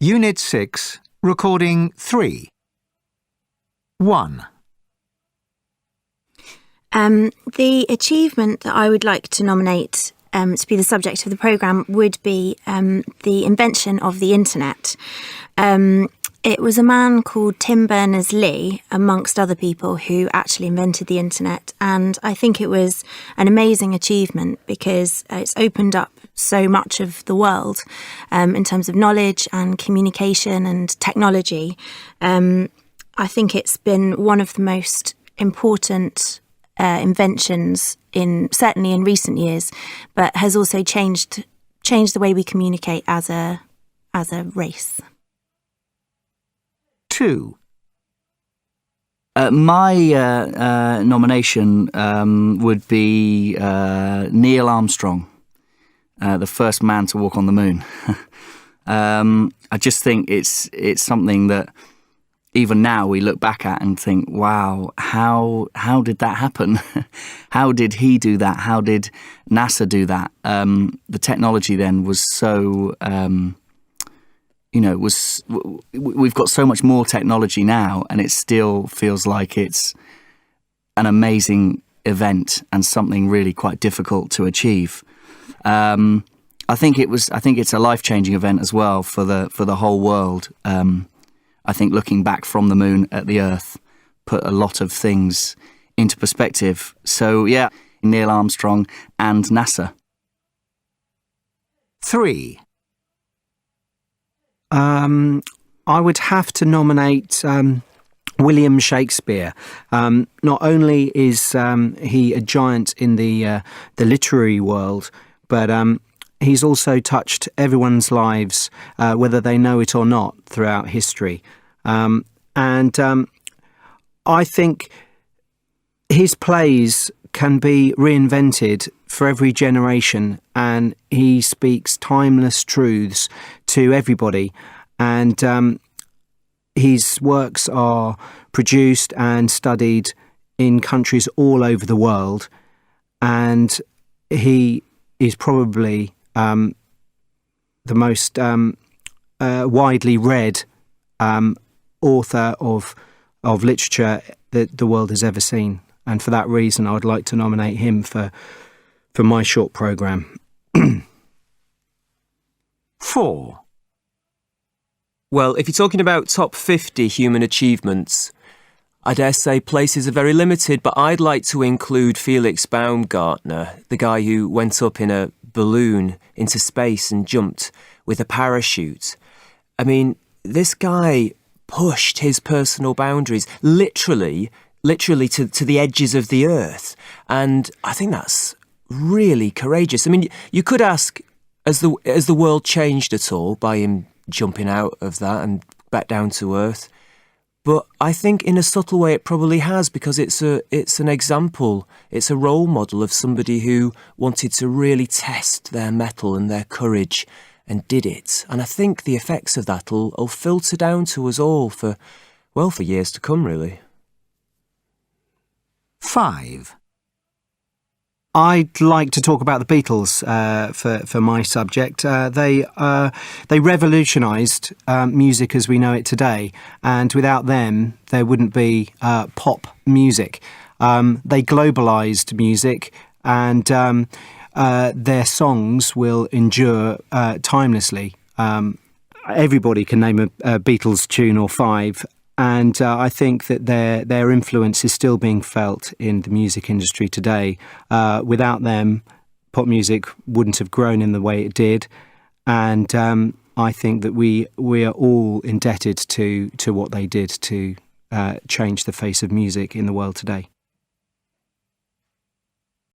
Unit 6, Recording 3. 1. The achievement that I would like to nominate to be the subject of the programme would be the invention of the internet. It was a man called Tim Berners-Lee, amongst other people, who actually invented the internet. And I think it was an amazing achievement because it's opened up so much of the world in terms of knowledge and communication and technology. I think it's been one of the most important inventions certainly in recent years, but has also changed the way we communicate as a race. 2. My nomination would be Neil Armstrong, the first man to walk on the moon. I just think it's something that even now we look back at and think, wow, how did that happen? How did he do that? How did NASA do that? The technology then was so, we've got so much more technology now, and it still feels like it's an amazing event and something really quite difficult to achieve. I think it's a life-changing event as well for the whole world. I think looking back from the moon at the Earth put a lot of things into perspective. So, yeah, Neil Armstrong and NASA. 3. I would have to nominate William Shakespeare. Not only is he a giant in the literary world, but he's also touched everyone's lives, whether they know it or not, throughout history. And I think his plays can be reinvented for every generation, and he speaks timeless truths to everybody. And his works are produced and studied in countries all over the world, and he is probably the most widely read author of literature that the world has ever seen. And for that reason, I would like to nominate him for my short programme. 4. Well, if you're talking about top 50 human achievements, I dare say places are very limited, but I'd like to include Felix Baumgartner, the guy who went up in a balloon into space and jumped with a parachute. I mean, this guy pushed his personal boundaries literally to the edges of the Earth. And I think that's really courageous. I mean, you could ask, has the world changed at all by him jumping out of that and back down to Earth? But I think in a subtle way it probably has, because it's an example, it's a role model of somebody who wanted to really test their mettle and their courage and did it. And I think the effects of that will filter down to us all for years to come, really. 5. I'd like to talk about the Beatles for my subject. They revolutionised music as we know it today, and without them, there wouldn't be pop music. They globalised music, and their songs will endure timelessly. Everybody can name a Beatles tune or 5. And I think that their influence is still being felt in the music industry today. Without them, pop music wouldn't have grown in the way it did. And I think that we are all indebted to what they did to change the face of music in the world today.